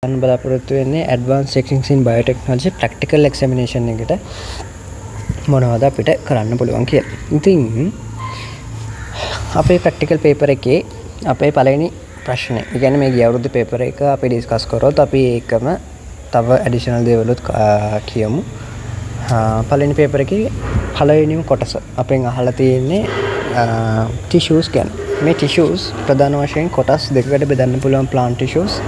ගන්න බලාපොරොත්තු වෙන්නේ ඇඩ්වාන්ස් ටෙක්නික්ස් ඉන් බයෝටෙක්නොලොජි ප්‍රැක්ටිකල් එක්සැමිනේෂන් එකට මොනවද අපිට කරන්න පුළුවන් කියලා. ඉතින් අපේ ප්‍රැක්ටිකල් පේපර් එකේ අපේ පළවෙනි ප්‍රශ්නේ. ඒ කියන්නේ මේ ගිය අවුරුද්දේ පේපර් එක අපි ඩිස්කස් කරොත් අපි ඒකම තව ඇඩිෂනල් දේවලුත් කියමු. පළවෙනි පේපර් එකේ පළවෙනිම කොටස අපෙන් අහලා තියෙන්නේ ටිෂුස් ගැන. මේ ටිෂුස් ප්‍රධාන වශයෙන් කොටස් දෙකකට බෙදන්න පුළුවන් ප්ලාන්ට් ටිෂුස්.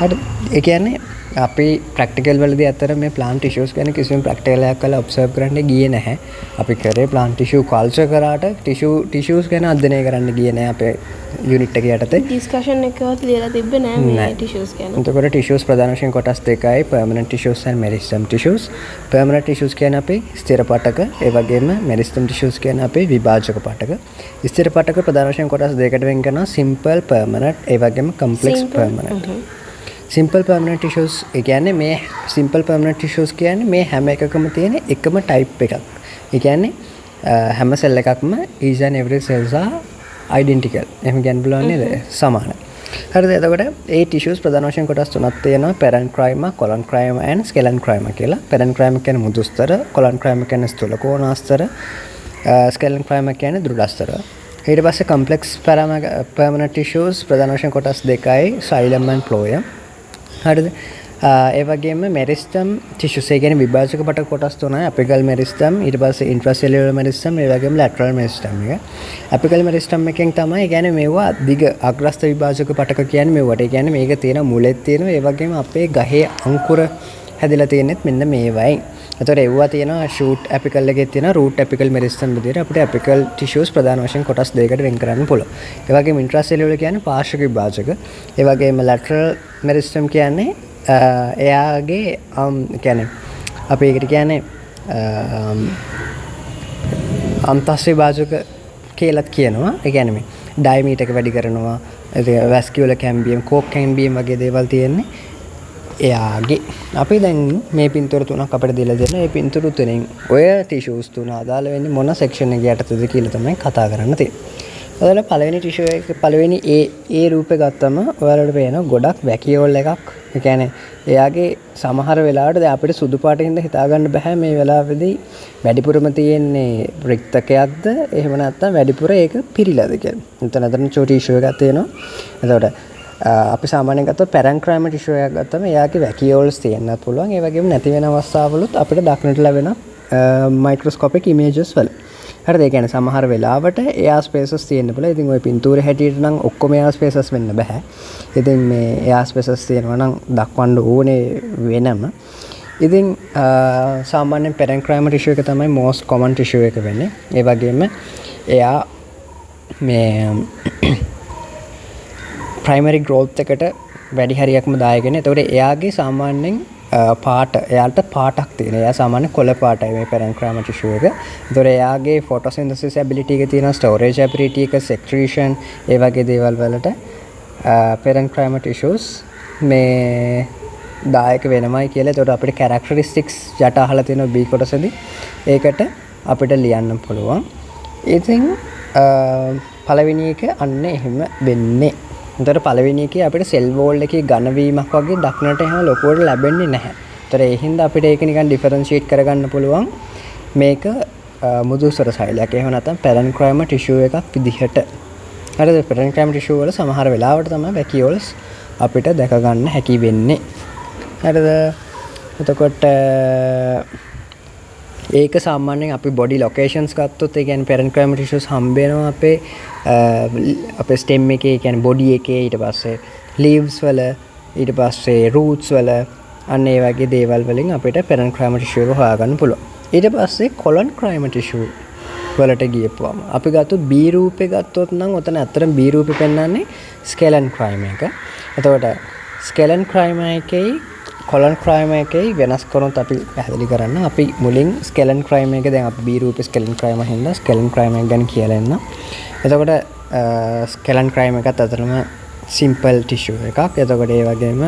හරි ඒ කියන්නේ අපි ප්‍රැක්ටිකල් වලදී අතර මේ ප්ලාන්ට් ටිෂුස් ගැන කිසිම ප්‍රැක්ටිකල් එකක් කරලා ඔබ්සර්ව් කරන්න ගියේ නැහැ. අපි කරේ ප්ලාන්ට් ටිෂු කල්චර් කරාට ටිෂුස් ගැන අධ්‍යයනය කරන්න ගියේ නැහැ අපේ යුනිට් එකේ යටතේ. ඩිස්කෂන් එකවත් ලියලා තිබ්බේ නැහැ මේ ටිෂුස් ගැන. එතකොට ටිෂුස් ප්‍රධාන වශයෙන් කොටස් දෙකයි permanent tissues and meristem tissues. permanent tissues කියන්නේ අපේ ස්ථිර පටක, ඒ වගේම meristem tissues කියන්නේ අපේ විභාජක පටක. ස්ථිර පටක ප්‍රධාන වශයෙන් කොටස් දෙකකට වෙන් කරනවා simple permanent, ඒ වගේම complex permanent. සිම්පල් පර්මනන්ට් ටිෂුස් ඒ කියන්නේ මේ සිම්පල් පර්මනන්ට් ටිෂුස් කියන්නේ මේ හැම එකකම තියෙන එකම ටයිප් එකක්. ඒ කියන්නේ හැම සෙල් එකක්ම each and every cells are identical. එහෙම කියන්න පුළුවන් නේද? සමානයි. හරිද? එතකොට ඒ ටිෂුස් ප්‍රධාන වශයෙන් කොටස් තුනක් තියෙනවා. parenchyma, collenchyma and sclerenchyma කියලා. parenchyma කියන්නේ මෘදුස්තර, collenchyma කියන්නේ ස්ථූල කෝණාස්තර, sclerenchyma කියන්නේ දෘಢාස්තර. ඊට පස්සේ complex permanent tissues ප්‍රධාන වශයෙන් කොටස් දෙකයි, xylem and phloem. හරිද? ඒ වගේම මෙරිස්ටම් ටිෂුස් ඒ කියන්නේ විභාජක පටක කොටස් තුනයි. අපිකල් මෙරිස්ටම්, ඊට පස්සේ ඉන්ට්‍රාසෙලියුලර් මෙරිස්ටම්, ඒ වගේම ලැටරල් මෙරිස්ටම් එක. අපිකල් මෙරිස්ටම් එකෙන් තමයි ඒ කියන්නේ මේවා දිග අග්‍රස්ත විභාජක පටක කියන්නේ මේවට. ඒ කියන්නේ මේක තියෙන මුලෙත් තියෙනවා. ඒ වගේම අපේ ගහේ අංකුර හැදිලා තියෙනෙත් මෙන්න මේවයි. එතකොට ඒවා තියෙනවා ෂූට් ඇපිකල් එකේ තියෙන රූට් ඇපිකල් මෙරිස්ටම් විදියට අපිට ඇපිකල් ටිෂුස් ප්‍රධාන වශයෙන් කොටස් දෙකකට වෙන් කරන්න පුළුවන්. ඒ වගේම ඉන්ට්‍රාසෙලියුලර් කියන්නේ පාර්ශ්වික විභාජක. ඒ වගේම ලැටරල් මෙරිස්ටම් කියන්නේ එයාගේ කියන්නේ අපි ඒකට කියන්නේ අන්තස් විභාජක කියලාත් කියනවා. ඒ කියන්නේ මේ ඩයමීටර් එක වැඩි කරනවා. වැස්කියුලර් කැම්බියම්, කෝක් කැම්බියම් වගේ දේවල් තියෙන්නේ. එයාගේ අපි දැන් මේ පින්තූර තුනක් අපිට දීලා දෙනවා. මේ පින්තූර තුනෙන් ඔය ටිෂුස් තුන අදාළ වෙන්නේ මොන සෙක්ෂන් එකේ යටතේද කියලා තමයි කතා කරන්න තියෙන්නේ. එතකොට පළවෙනි ටිෂු එක පළවෙනි ඒ රූපේ ගත්තම ඔයාලට පේනවා ගොඩක් වැකියෝල් එකක්. ඒ කියන්නේ එයාගේ සමහර වෙලාවට දැන් අපිට සුදු පාටින්ද හිතා ගන්න බෑ මේ වෙලාවේදී වැඩිපුරම තියෙන්නේ රික්තකයක්ද එහෙම නැත්නම් වැඩිපුර ඒක පිරීලාද කියලා. එතන ටිෂු එකක් තියෙනවා. එතකොට අපි සාමාන්‍යයෙන් ගත්තොත් parenchyma tissue එකක් ගත්තම එයාගේ vacuoles තියෙන්නත් පුළුවන්. ඒ වගේම නැති වෙන අවස්ථාවලුත් අපිට දක්නට ලැබෙන microscopic images වල. හරිද? ඒ කියන්නේ සමහර වෙලාවට air spaces තියෙන්න පුළුවන්. ඉතින් ওই පින්තූරේ හැටියට නම් ඔක්කොම air spaces වෙන්න බෑ. ඉතින් මේ air spaces තියෙනවා නම් දක්වන්න ඕනේ වෙනම. ඉතින් සාමාන්‍යයෙන් parenchyma tissue එක තමයි most common tissue එක වෙන්නේ. ඒ වගේම එයා මේ primary growth එකට වැඩි හරියක්ම දායක වෙන. එතකොට එයාගේ සාමාන්‍යයෙන් එයාට පාටක් තියෙනවා. එයා සාමාන්‍ය කොළ පාටයි මේ parenchyma tissue එක. එතකොට එයාගේ photosynthesis ability එක තියෙනවා, storage ability එක, secretion ඒ වගේ දේවල් වලට parenchyma tissues මේ දායක වෙනමයි කියලා. එතකොට අපිට characteristics යට අහලා තියෙනවා B කොටසදී. ඒකට අපිට ලියන්න පුළුවන්. ඉතින් පළවෙනි එක අන්න එහෙම වෙන්නේ. එතකොට පළවෙනි එකේ අපිට සෙල් වෝල් එකේ ඝන වීමක් වගේ දක්නට එහෙම ලොකුවට ලැබෙන්නේ නැහැ. ඒතර ඒ හින්දා අපිට ඒක නිකන් ඩිෆරන්ෂিয়েට් කරගන්න පුළුවන් මේක මුදුස්තර සෛලයක්. එහෙම නැත්නම් parenchyma tissue එකක් විදිහට. හරිද? parenchyma tissue වල සමහර වෙලාවට තමයි vacuoles අපිට දැක ගන්න හැකි වෙන්නේ. හරිද? එතකොට ඒක සාමාන්‍යයෙන් අපි body locations ගත්තොත් ඒ කියන්නේ parenchyma tissues හම්බ වෙනවා අපේ stem එකේ, ඒ කියන්නේ body එකේ, ඊට පස්සේ leaves වල, ඊට පස්සේ roots වල අන්න ඒ වගේ දේවල් වලින් අපිට parenchyma tissue එක හොයාගන්න පුළුවන්. ඊට පස්සේ collenchyma tissue වලට ගියපුවම අපි ගත්තොත් B රූපේ ගත්තොත් නම් ඔතන ඇත්තටම B රූපේ පෙන්වන්නේ sclerenchyma එක. එතකොට sclerenchyma එකේ collenchyma එකේ වෙනස් කරනොත් අපි පැහැදිලි කරන්න. අපි මුලින් sclerenchyma එක දැන් අපි B රූපේ sclerenchyma හින්දා sclerenchyma එක ගැන කියලා එන්න. එතකොට sclerenchyma එකත් අතරම simple tissue එකක්. එතකොට ඒ වගේම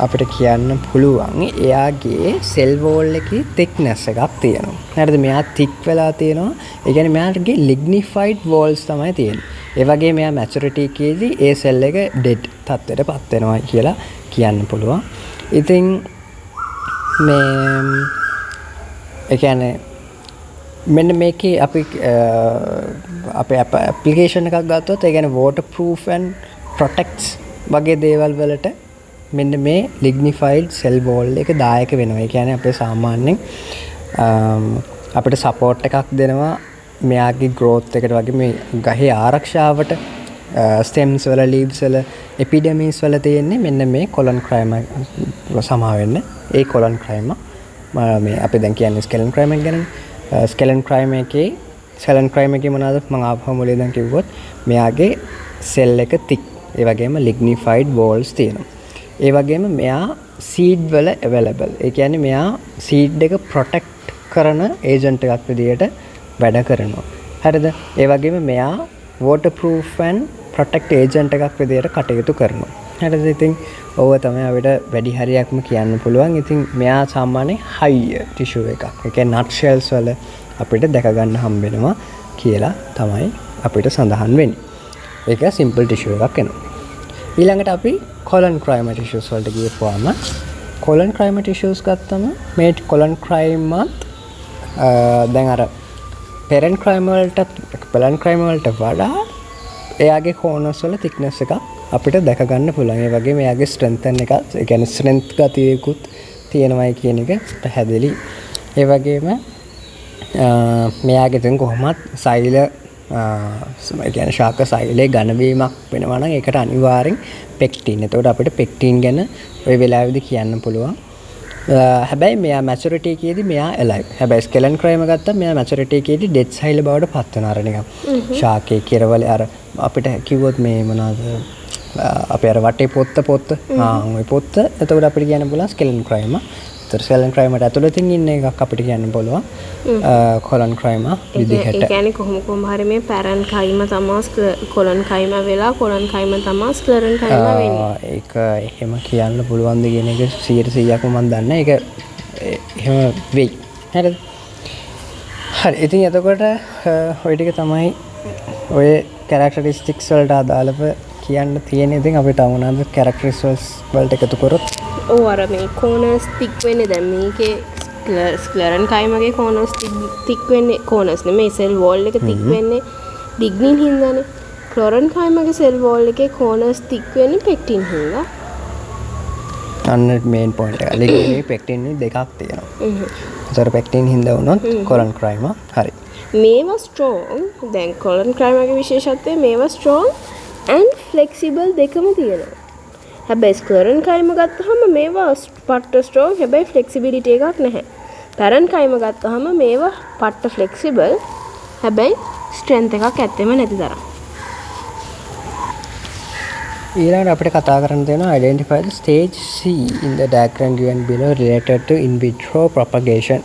අපිට කියන්න පුළුවන් එයාගේ cell wall එකේ thickness එකක් තියෙනවා. හරිද? මෙයා thick වෙලා තියෙනවා. ඒ කියන්නේ මෙයාගේ lignified walls තමයි තියෙන්නේ. ඒ වගේ මෙයා maturity එකේදී ඒ cell එක dead තත්ත්වයටපත් වෙනවා කියලා කියන්න පුළුවන්. ඉතින් මේ ඒ කියන්නේ මෙන්න මේකේ අපි අපේ ඇප්ලිකේෂන් එකක් ගත්තොත් ඒ කියන්නේ waterproof and protects වගේ දේවල් වලට මෙන්න මේ lignified cell wall එක දායක වෙනවා. ඒ කියන්නේ අපේ සාමාන්‍යයෙන් අපිට support එකක් දෙනවා මෙයාගේ growth එකට වගේ මේ ගහේ ආරක්ෂාවට stems වල leaves වල epidermis වල තියෙන්නේ මෙන්න මේ collonchyma සමා වෙන්න. ඒ collonchyma මේ අපි දැන් කියන්නේ sclerenchyma ගැනනේ. sclerenchyma එකේ මොනවාද මම ආපහු මුලින් දැන් කිව්වොත් මෙයාගේ cell එක thick. ඒ වගේම lignified walls තියෙනවා. ඒ වගේම මෙයා seed වල available. ඒ කියන්නේ මෙයා seed එක protect කරන agent එකක් විදියට වැඩ කරනවා. හරිද? ඒ වගේම මෙයා waterproof and protect agent එකක් විදියට කටයුතු කරනවා. හරිද? ඉතින් ඕව තමයි අපිට වැඩි හරියක්ම කියන්න පුළුවන්. ඉතින් මෙයා සාමාන්‍යයෙන් high tissue එකක්. ඒ කියන්නේ nut shells වල අපිට දැක ගන්න හම්බ වෙනවා කියලා තමයි අපිට සඳහන් වෙන්නේ. ඒක simple tissue එකක් වෙනවා. ඊළඟට අපි collonchyma tissues වලට ගියපුවාම collonchyma tissues ගත්තම මේ collonchyma දැන් අර parenchyma වලට වඩා එයාගේ corners වල thickness එකක් අපිට දැක ගන්න පුළුවන්. ඒ වගේම එයාගේ strengthen එකක්, ඒ කියන්නේ strength ගතියකුත් තියෙනවායි කියන එක පැහැදිලි. ඒ වගේම මෙයාගේ දැන් කොහොමත් සෛල ඒ කියන්නේ ශාක සෛලේ ඝනවීමක් වෙනවා නම් ඒකට අනිවාර්යෙන් pectin. එතකොට අපිට pectin ගැන ওই වෙලාවේදී කියන්න පුළුවන්. හැබැයි මෙයා maturity එකේදී මෙයා alive. හැබැයි sclerenchyma ගත්තම මෙයා maturity එකේදී dead cell බවට පත් වෙනවා අර නිකන්. ශාකේ කෙරවල අර අපිට කිව්වොත් මේ මොනවාද අපේ අර වටේ පොත්ත ওই පොත්ත. එතකොට අපිට කියන්න පුළුවන් sclerenchyma. ඒතර sclerenchyma ඇතුළතින් ඉන්න එකක් අපිට කියන්න පුළුවන් collonchyma විදිහට. ඒ කියන්නේ කොහොම හරි මේ parenchyma තමයි collonchyma වෙලා collonchyma තමයි sclerenchyma වෙන්නේ. ඒක එහෙම කියන්න පුළුවන්ද කියන එක 100%ක්ම මම දන්නේ. ඒක එහෙම වෙයි. හරිද? හරි. ඉතින් එතකොට ওই ටික තමයි ඔය characteristics වලට අදාළව කියන්න තියෙන්නේ. ඉතින් අපිට මොනවාද characteristics වලට එකතු කරොත් ඔව් අර මේ corners thick වෙන්නේ දැන් මේකේ sclerenchyma ගේ corners thick වෙන්නේ corners නෙමෙයි cell wall එක thick වෙන්නේ lignin හින්දානේ. sclerenchyma ගේ cell wall එකේ corners thick වෙන්නේ pectin හින්දා. අන්න main point එක. lignin pectin දෙකක් තියෙනවා. ඒතර pectin හින්දා වුණොත් collonchyma හරි. මේවා strong. දැන් collonchyma ගේ විශේෂත්වය මේවා strong and flexible දෙකම තියෙනවා. හැබැයි sclerenchyma ගත්තාම මේවා පට්ට strong හැබැයි flexibility එකක් නැහැ. parenchyma ගත්තාම මේවා පට්ට flexible හැබැයි strength එකක් ඇත්තෙම නැති තරම්. ඊළඟට අපිට කතා කරන්න තියෙනවා identify the stage C in the diagram given below related to in vitro propagation.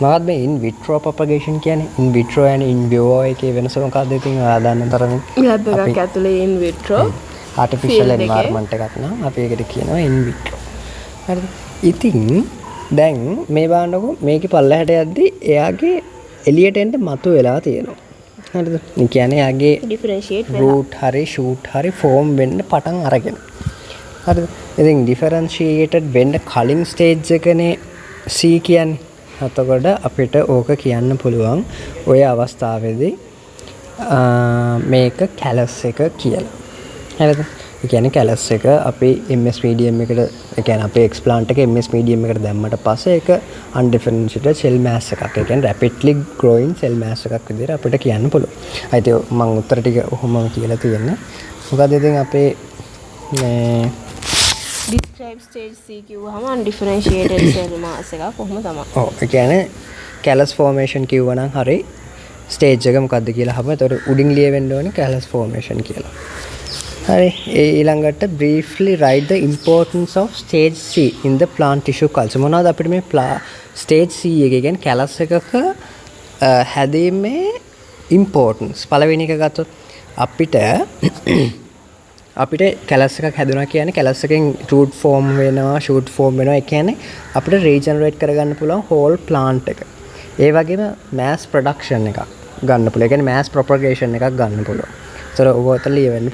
මොකක්ද මේ in vitro propagation කියන්නේ? in vitro and in vivo එකේ වෙනස මොකක්ද? ඉතින් ඔයා දන්න තරමින් lab එකක් ඇතුලේ in vitro artificial environment එකක් නම් අපි ඒකට කියනවා in vitro. හරිද? ඉතින් දැන් මේ බලන්නකො මේකේ පල්ලහැට යද්දි එයාගේ එළියට එන්න මතු වෙලා තියෙනවා. හරිද? ඒ කියන්නේ එයාගේ differentiate root හරි shoot හරි form වෙන්න පටන් අරගෙන. හරිද? ඉතින් differentiated වෙන්න කලින් stage එකනේ C කියන්නේ. එතකොට අපිට ඕක කියන්න පුළුවන් ඔය අවස්ථාවේදී මේක callus එක කියලා. හරිද? ඒ කියන්නේ callus එක අපි MS medium එකට ඒ කියන්නේ අපේ explant එක MS medium එකට දැම්මට පස්සේ ඒක undifferentiated cell mass එකක්. ඒ කියන්නේ rapidly growing cell mass එකක් විදිහට අපිට කියන්න පුළුවන්. අයිති මම උත්තර ටික ඔහොමම කියලා තියෙන්නේ. මොකද ඉතින් අපේ මේ describe stage C කිව්වහම undifferentiated cell mass එක කොහොම තමයි. ඔව් ඒ කියන්නේ callus formation කිව්වනම් හරි stage එක මොකද්ද කියලා අහම. ඒතකොට උඩින් ලියවෙන්න ඕනේ callus formation කියලා. හරි. ඊළඟට briefly write the importance of stage C in the plant tissue culture. මොනවද අපිට මේ stage C එක කියන්නේ callus එකක හැදීමේ importance. පළවෙනි එක ගත්තොත් අපිට callus එකක් හැදුණා කියන්නේ callus එකෙන් root form වෙනවා, shoot form වෙනවා. ඒ කියන්නේ අපිට regenerate කරගන්න පුළුවන් whole plant එක. ඒ වගේම mass production එකක් ගන්න පුළුවන්. ඒ කියන්නේ mass propagation එකක් ගන්න පුළුවන්. ඒතර ඔක උතල ලියන්න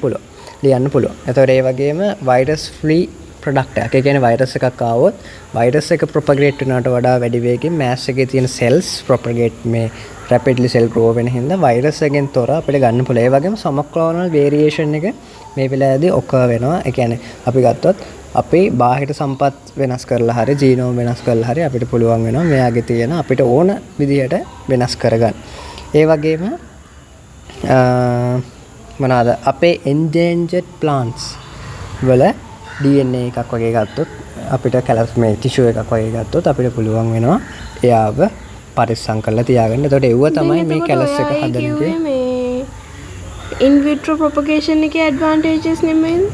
පුළුවන්. එතකොට ඒ වගේම virus free ප්‍රොඩක්ට් එකක්. ඒ කියන්නේ වෛරස් එකක් ආවොත් වෛරස් එක ප්‍රොපගේට් වෙනවට වඩා වැඩි වේගෙන් මෑස් එකේ තියෙන සෙල්ස් ප්‍රොපගේට් මේ රැපිඩ්ලි සෙල් ග්‍රෝ වෙන හින්දා වෛරස් එකෙන් තොර අපිට ගන්න පුළුවන්. ඒ වගේම සොමොක්ලෝනල් වේරියේෂන් එක මේ වෙලාවේදී ඔකර් වෙනවා. ඒ කියන්නේ අපි ගත්තොත් අපේ බාහිර සම්පත් වෙනස් කරලා හරි ජීනෝම් වෙනස් කරලා හරි අපිට පුළුවන් වෙනවා මෙයාගේ තියෙන අපිට ඕන විදිහට වෙනස් කරගන්න. ඒ වගේම මොනවාද අපේ endangered plants වල DNA එකක් වගේ ගත්තොත් අපිට කැලස් මේ ටිෂු එකක් වගේ ගත්තොත් අපිට පුළුවන් වෙනවා එයාව පරිස්සම් කරලා තියාගන්න. එතකොට ඒව තමයි මේ කැලස් එක හදන්නේ. මේ in vitro propagation එකේ advantages නෙමෙයිද?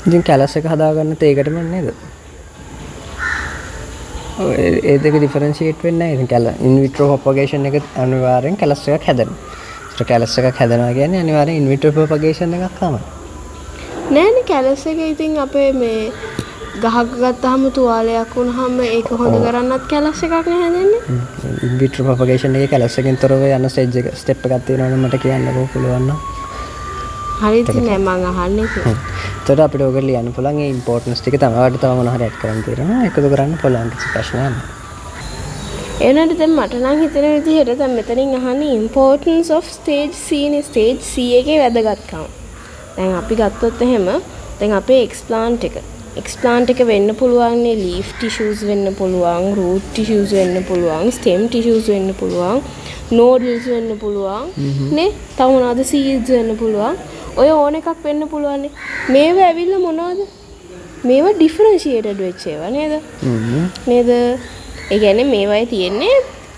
ඉතින් කැලස් එක හදාගන්නත් ඒකටම නේද? ඒ දෙක ඩිෆරන්ෂিয়েට් වෙන්නේ නැහැ. ඉතින් in vitro propagation එක අනිවාර්යෙන් කැලස් එකක් හැදෙනවා. ඒක කැලස් එකක් හැදෙනවා කියන්නේ අනිවාර්යෙන් in vitro propagation එකක් තමයි. නෑනේ කැලස් එක ඉතින් අපේ මේ ගහක් ගත්තාම තුවාලයක් වුණාම ඒක හොඳ කරන්නත් කැලස් එකක් නේ හැදෙන්නේ. in vitro propagation එකේ කැලස් එකෙන් තොරව යන ස්ටෙප් එකක් තියෙනවනේ මට කියන්නකෝ පුළුවන් නම්. හරිද නෑ මං අහන්නේ ඒක. එතකොට අපිට ඔක ලියන්න පුළුවන් ඒ ඉම්පෝටන්ස් ටික තමයි තව මොනවා හරි ඇඩ් කරන්න තියෙනවා. එකතු කරන්න පුළුවන් කිසි ප්‍රශ්නයක් නෑ. එනට දැන් මට නම් හිතෙන විදිහට දැන් මෙතනින් අහන්නේ importance of stage C නේ stage C එකේ වැදගත්කම. දැන් අපි ගත්තොත් එහෙම දැන් අපේ explant එක වෙන්න පුළුවන් නේ leaf tissues වෙන්න පුළුවන් root tissues වෙන්න පුළුවන් stem tissues වෙන්න පුළුවන් nodules වෙන්න පුළුවන් නේ තව මොනවාද seeds වෙන්න පුළුවන් ඔය ඕන එකක් වෙන්න පුළුවන් නේ මේවා ඇවිල්ලා මොනවද මේවා differentiated වෙච්ච ඒවා නේද නේද ඒ කියන්නේ මේවායේ තියෙන්නේ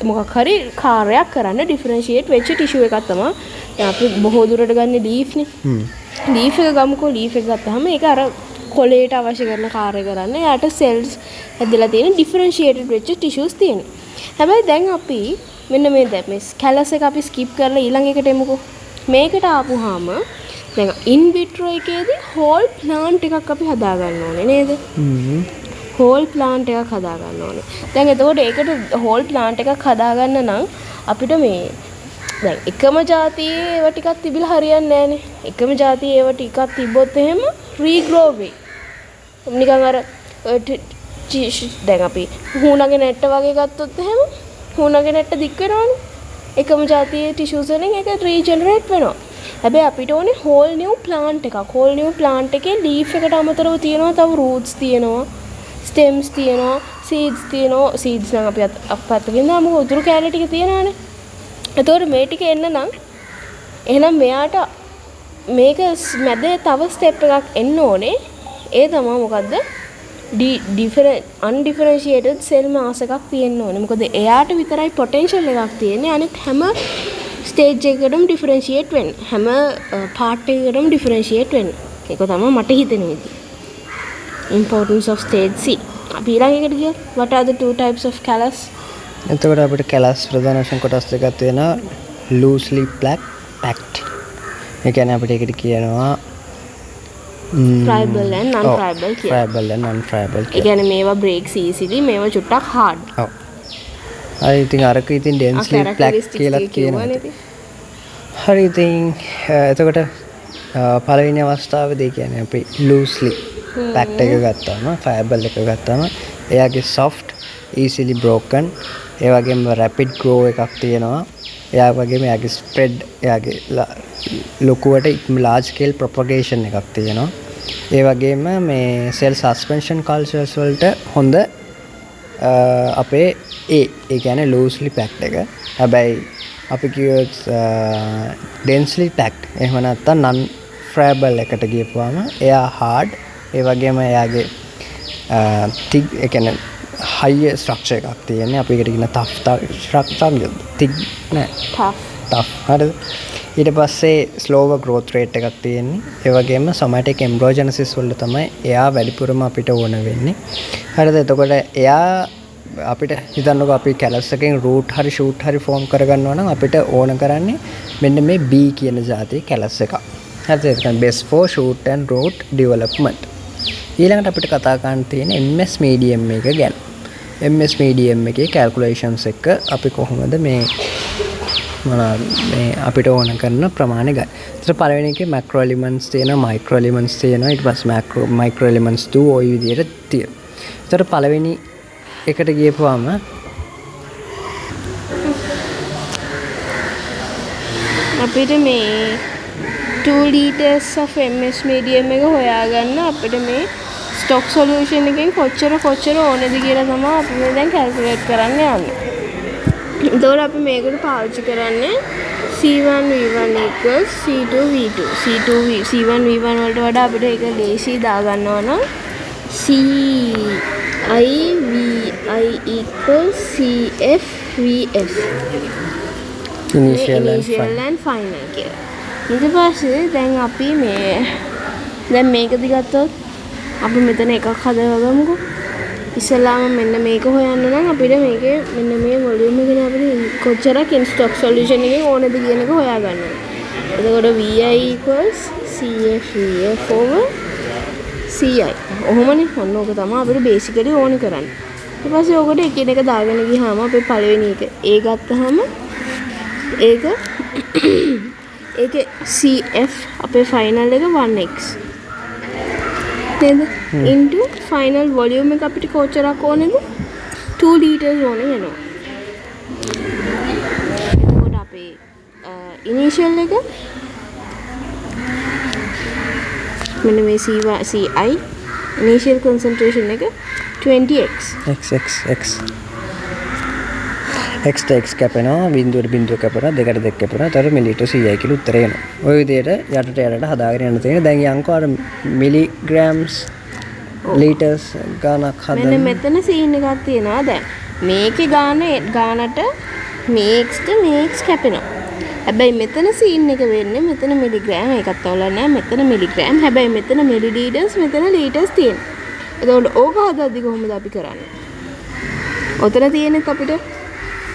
මොකක් හරි කාර්යයක් කරන්න differentiate වෙච්ච tissue එකක් තමයි දැන් අපි බොහෝ දුරට ගන්න leaf නේ leaf එක ගමුකෝ leaf එක ගත්තාම ඒක අර කොලේට අවශ්‍ය කරන කාර්ය කරන්න යාට cells හැදලා තියෙන differentiated වෙච්ච tissues තියෙනවා. හැබැයි දැන් අපි මෙන්න මේ දැන් මේ කැලස් එක අපි skip කරලා ඊළඟ එකට එමුකෝ. මේකට ආපුවාම දැන් in vitro එකේදී whole plant එකක් අපි හදා ගන්න ඕනේ නේද? whole plant එකක් හදා ගන්න ඕනේ. දැන් එතකොට ඒකට whole plant එකක් හදා ගන්න නම් අපිට මේ දැන් එකම જાතියේ ඒවා ටිකක් තිබිලා හරියන්නේ නැහනේ. එකම જાතියේ ඒවා ටිකක් තිබ්බොත් එහෙම regrow වෙයි. නිකන් අර දැන් අපි හුණගේ නැට්ට වගේ ගත්තොත් එහෙම හුණගේ නැට්ට දික් වෙනවනේ. එකම જાතියේ tissues වලින් ඒක regenerate වෙනවා. හැබැයි අපිට ඕනේ whole new plant එකක්. whole new plant එකේ leaf එකට අමතරව තියෙනවා තව roots තියෙනවා, stems තියෙනවා, seeds තියෙනවා. seeds නම් අපි අපත්තකින් දාමු උතුරු කැලේ ටික තියෙනවානේ. එතකොට මේ ටික එන්න නම් එහෙනම් මෙයාට මේක මැදේ තව ස්ටෙප් එකක් එන්න ඕනේ. ඒ තමයි මොකද්ද? undifferentiated cell mass එකක් තියෙන්න ඕනේ. මොකද එයාට විතරයි potential එකක් තියෙන්නේ. අනිත් හැම stage එකකටම differentiate වෙන්න. හැම part එකකටම differentiate වෙන්න. ඒක තමයි මට හිතෙන විදිහ. Importance of stage C. අපි ඊළඟ එකට ගියා. What are the two types of callus? එතකොට අපිට කැලස් ප්‍රධාන වශයෙන් කොටස් දෙකක් තියෙනවා loosely packed. ඒ කියන්නේ අපිට ඒකට කියනවා friable and non-friable කියලා. friable and non-friable ඒ කියන්නේ මේවා breaks easily මේවා චුට්ටක් hard. ඔව්. හරි ඉතින් අරක ඉතින් densely packed කියලා කියනවා. හරි ඉතින් එතකොට පළවෙනි අවස්ථාවේදී කියන්නේ අපි loosely packed එක ගත්තාම friable එක ගත්තාම එයාගේ soft easily broken ඒ වගේම rapid grow එකක් තියෙනවා. එයා වගේම එයාගේ spread එයාගේ ලොකුවට large scale propagation එකක් තියෙනවා. ඒ වගේම මේ cell suspension cultures වලට හොඳ අපේ ඒ කියන්නේ loosely packed එක. හැබැයි අපි කියොත් densely packed එහෙම නැත්නම් non friable එකට ගියපුවාම එයා hard ඒ වගේම එයාගේ thick ඒ කියන්නේ high structure එකක් තියෙන්නේ. අපි ඒකට කියන tough structure thick නෑ tough හරිද? ඊට පස්සේ slower growth rate එකක් තියෙන්නේ. ඒ වගේම somatic embryogenesis වලට තමයි එයා වැඩිපුරම අපිට ඕන වෙන්නේ. හරිද? එතකොට එයා අපිට හිතන්නකෝ අපි කැලස් එකෙන් root හරි shoot හරි form කරගන්නවා නම් අපිට ඕන කරන්නේ මෙන්න මේ B කියන જાතියේ කැලස් එකක්. හරිද? ඒක තමයි best for shoot and root development. ඊළඟට අපිට කතා කරන්න තියෙන MS medium එක ගැන. MS medium එකේ calculations එක අපි කොහොමද මේ මොනවාද මේ අපිට ඕන කරන ප්‍රමාණය ගන්න. ඒතර පළවෙනි එකේ මැක්‍රෝ එලිමන්ට්ස් තියෙනවා, මයික්‍රෝ එලිමන්ට්ස් තියෙනවා. ඊට පස්සේ මයික්‍රෝ එලිමන්ට්ස් 2 ওই විදිහට තියෙනවා. ඒතර පළවෙනි එකට ගියපුවාම අපිට මේ 2 liters of MS medium එක හොයාගන්න අපිට මේ stock solution එකෙන් කොච්චර ඕනේද කියලා තමයි අපි මේ දැන් calculate කරන්න යන්නේ. එතකොට අපි මේකට පාවිච්චි කරන්නේ C1V1 equals C2V2. C1V1 වලට වඩා අපිට ඒක ලේසි දාගන්න ඕන. CIVI equals CFVF. initial and final කියලා. ඊට පස්සේ දැන් අපි දැන් මේකද ගත්තොත් අපි මෙතන එකක් හදවගමුකෝ. ඉස්සලාම මෙන්න මේක හොයන්න නම් අපිට මේකේ මෙන්න මේ වොලියුම් එක ගැන අපිට කොච්චරක් in stock solution එකේ ඕනද කියන එක හොයාගන්න ඕනේ. එතකොට VI equals CFVF over CI. ඔහොමනේ. ඔන්න ඕක තමයි අපිට basically ඕනේ කරන්නේ. ඊට පස්සේ ඕකට එකිනෙක දාගෙන ගියාම අපේ පළවෙනි එක A ගත්තාම ඒක CF අපේ ෆයිනල් එක 1x නේද? into final volume එක අපිට කොච්චරක් ඕනේද? 2 liters ඕනේ වෙනවා. එතකොට අපේ initial එක මෙන්න මේ CI initial concentration එක 20x x කැපෙනවා, බිඳුවට බිඳුව කැපෙනවා, දෙකට දෙක කැපෙනවා. ඒතර මිලිලීටර් 100යි කියලා උත්තරේ එනවා. ওই විදිහට යටට හදාගෙන යන තියෙන. දැන් යන්කෝ අර මිලිග්‍රෑම්ස් ලීටර්ස් ගානක් හදන්න. මෙන්න මෙතන සීන් එකක් තියෙනවා දැන්. මේකේ ගානට මේ x කැපෙනවා. හැබැයි මෙතන සීන් එක වෙන්නේ මෙතන මිලිග්‍රෑම් එකක් තවලා නැහැ. මෙතන මිලිග්‍රෑම්. හැබැයි මෙතන මිලිලීටර්ස් මෙතන ලීටර්ස් තියෙනවා. එතකොට ඕක හදද්දි කොහොමද අපි කරන්නේ? ඔතන තියෙන්නේ අපිට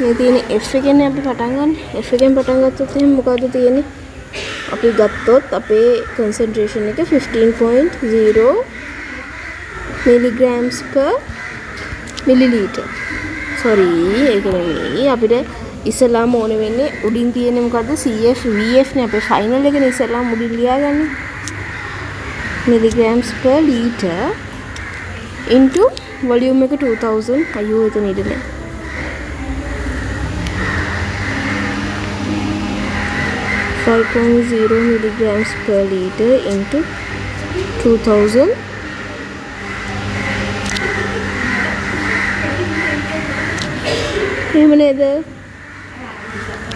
මේ තියෙන F එකෙන් අපි පටන් ගන්න. F එකෙන් පටන් ගත්තොත් එහෙනම් මොකද්ද තියෙන්නේ? අපි ගත්තොත් අපේ concentration එක 15.0 milligrams per milliliter. sorry ඒක නෙමෙයි. අපිට ඉස්සලාම ඕන වෙන්නේ උඩින් තියෙන්නේ මොකද්ද? CF VF නේ අපේ ෆයිනල් එකනේ ඉස්සලාම උඩින් ලියාගන්නේ. milligrams per liter into volume එක 2000. අයියෝ එතන ඉඳලා 5.0 milligrams per liter into 2000 එහෙම නේද?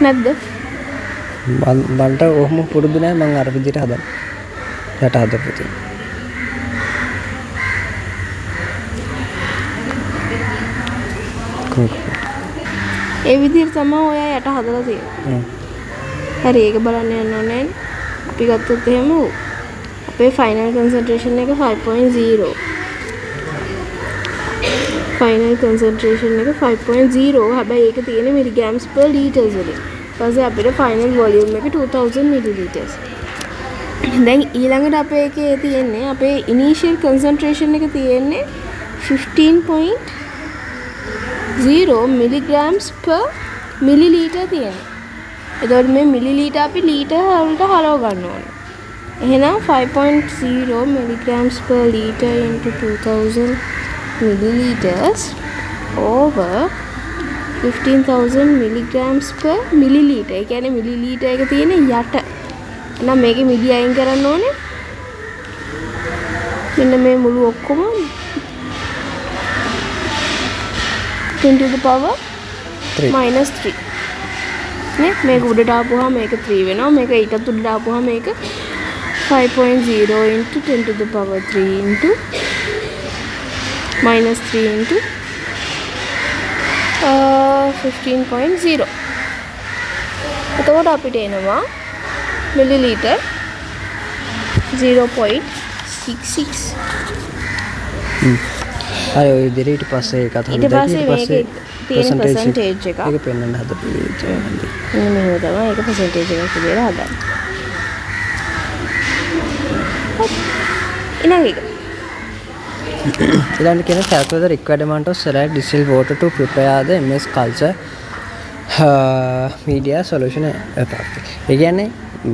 නැද්ද? මන්ට ඔහොම පුරුදු නෑ මම අර විදිහට හදන්න. යට හදපු තියෙන. ඒ විදිහට තමයි ඔයා යට හදලා තියෙන්නේ. හරි ඒක බලන්න යන්න ඕනේ. අපි ගත්තොත් එහෙම අපේ ෆයිනල් concentration එක 5.0. ෆයිනල් concentration එක 5.0. හැබැයි ඒක තියෙන්නේ milligrams per liters වලින්. ඊපස්සේ අපිට ෆයිනල් වොලියුම් එක 2000 milliliters. දැන් ඊළඟට අපේ එකේ තියෙන්නේ අපේ initial concentration එක තියෙන්නේ 15.0 milligrams per milliliter තියෙනවා. එතකොට මේ මිලිලීටර් අපි ලීටර් වලට හරව ගන්න ඕනේ. එහෙනම් 5.0 milligrams per liter into 2000 milliliters over 15,000 milligrams per milliliter. ඒ කියන්නේ මිලිලීටර් එක තියෙන යට. එහෙනම් මේකේ මිලි අයින් කරන්න ඕනේ. මෙන්න මේ මුළු ඔක්කොම 10 to the power -3. නේ මේක උඩට ආපුවාම මේක 3 වෙනවා. මේක ඊටත් උඩට ආපුවාම මේක 5.0 into 10 to the power 3 into -3 into 15.0. එතකොට අපිට එනවා මිලිලීටර් 0.66. අය ඔය විදිහට ඊට පස්සේ ඒකත් හදලා ඊට පස්සේ මේකේ තියෙන percentage එක ඒක පෙන්වන්න හදපු විදිහට. මෙන්න මේක තමයි ඒක percentage එකක් විදිහට හදන්නේ. ඊළඟ ඊළඟට කියන calculate the required amount of saline distilled water to prepare the MS culture media solution ප්‍රාප්ති. ඒ කියන්නේ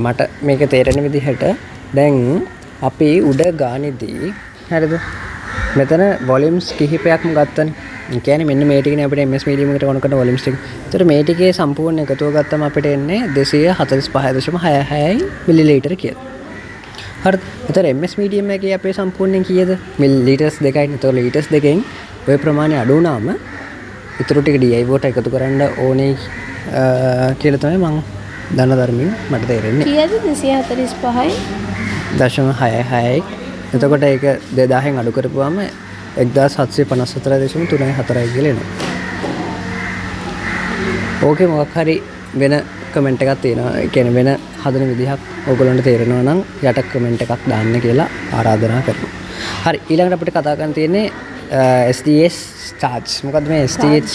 මට මේක තේරෙන විදිහට දැන් අපි උඩ ගානේදී හරිද? මෙතන වොලියම්ස් කිහිපයක්ම ගත්තනේ. ඒ කියන්නේ මෙන්න මේ ටිකනේ අපිට MS medium එකට කොන කරන වොලියම්ස් ටික. ඒතර මේ ටිකේ සම්පූර්ණ එකතුව ගත්තම අපිට එන්නේ 245.66 මිලිලීටර කියලා. හරිද? ඒතර MS medium එකේ අපේ සම්පූර්ණයෙන් කීයද? මිලිලීටර්ස් 2යි. ඒතර ලීටර්ස් 2කින් ওই ප්‍රමාණය අඩු වුණාම ඉතුරු ටික DI වලට එකතු කරන්න ඕනේ කියලා තමයි මම දන්න ධර්මයෙන් මට තේරෙන්නේ. කීයද 245යි? 0.66යි. එතකොට ඒක 2000න් අඩු කරපුවාම 1754.34 කියලා එනවා. ඕකේ මොකක් හරි වෙන කමෙන්ට් එකක් තියෙනවා. ඒ කියන්නේ වෙන හදන විදිහක් ඕගොල්ලන්ට තේරෙනවා නම් යට කමෙන්ට් එකක් දාන්න කියලා ආරාධනා කරනවා. හරි ඊළඟට අපිට කතා කරන්න තියෙන්නේ SDS charge. මොකද්ද මේ SDS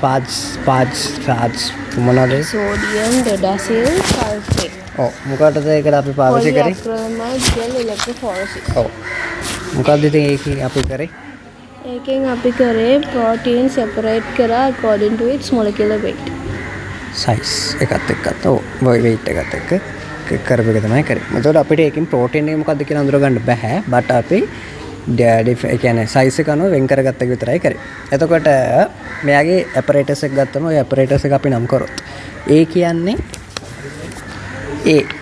charge මොනවාද? Sodium dodecyl sulphate. ඔව් මොකටද ඒකට අපි පාවිච්චි කරේ? Polyacrylamide gel electrophoresis. ඔව් මොකද්ද ඉතින් ඒකෙන් අපි කරේ? ඒකෙන් අපි කරේ ප්‍රෝටීන් සෙපරේට් කරා according to its molecular weight. Size එකත් එක්කත් ඔව් weight එකත් එක්ක කරපු එක තමයි කරේ. එතකොට අපිට ඒකෙන් ප්‍රෝටීන් එක මොකද්ද කියලා අඳුර ගන්න බෑ. බට් අපි ඒ කියන්නේ සයිස් එක අනුව වෙන් කරගත්ත එක විතරයි කරේ. එතකොට මෙයාගේ ඇපරේටස් එක ගත්තම ඔය ඇපරේටස් එක අපි නම් කරොත් ඒ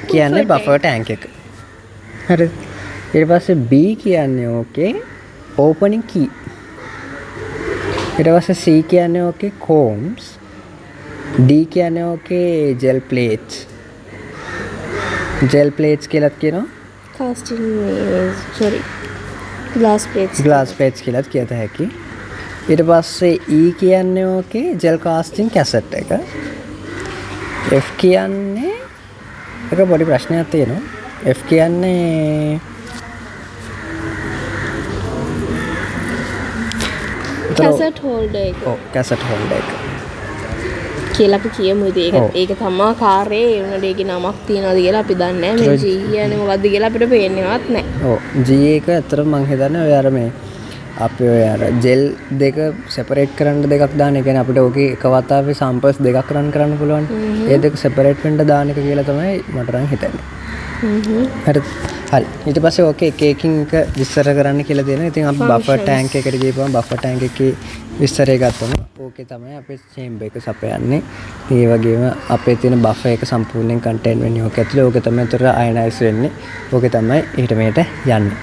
කියන්නේ බෆර් ටැන්ක් එක. හරිද? ඊට පස්සේ B කියන්නේ ඕකේ ඕපනින් කී. ඊට පස්සේ C කියන්නේ ඕකේ combs. D කියන්නේ ඕකේ gel plates. gel plates කියලාත් කියනවා. casting glass plates. glass plates කියලාත් කියත හැකි. ඊට පස්සේ E කියන්නේ ඕකේ gel casting cassette එක. F කියන්නේ එක පොඩි ප්‍රශ්නයක් තියෙනවා. F කියන්නේ cassette holder එක. ඔව් cassette holder එක. කියලා අපි කියමු ඉතින් ඒක තමයි කාර්යයේ ඒ උනට ඒකේ නමක් තියනවාද කියලා අපි දන්නේ නැහැ. මේ G කියන්නේ මොකද්ද කියලා අපිට පේන්නේවත් නැහැ. ඔව් G එක ඇත්තටම මම හිතන්නේ ඔය අර මේ අපි ඔය අර ජෙල් දෙක සෙපරේට් කරන්න දෙකක් දාන. ඒ කියන්නේ අපිට ඕකේ එක වතාවේ සැම්පල්ස් දෙකක් රන් කරන්න පුළුවන්. ඒ දෙක සෙපරේට් වෙන්න දාන එක කියලා තමයි මට නම් හිතෙන්නේ. හරි. හරි. ඊට පස්සේ ඕකේ එක එකකින් එක විස්තර කරන්න කියලා දෙනවා. ඉතින් අපි බෆර් ටැන්ක් එකට ගිහපුවම බෆර් ටැන්ක් එකේ විස්තරය ගත්තම ඕකේ තමයි අපේ චේම්බර් එක සපයන්නේ. ඒ වගේම අපේ තියෙන බෆර් එක සම්පූර්ණයෙන් කන්ටේන් වෙන්නේ ඕක ඇතුලේ. ඕක තමයි උතර අයනයිස් වෙන්නේ. ඕකේ තමයි ඊට මෙහෙට යන්නේ.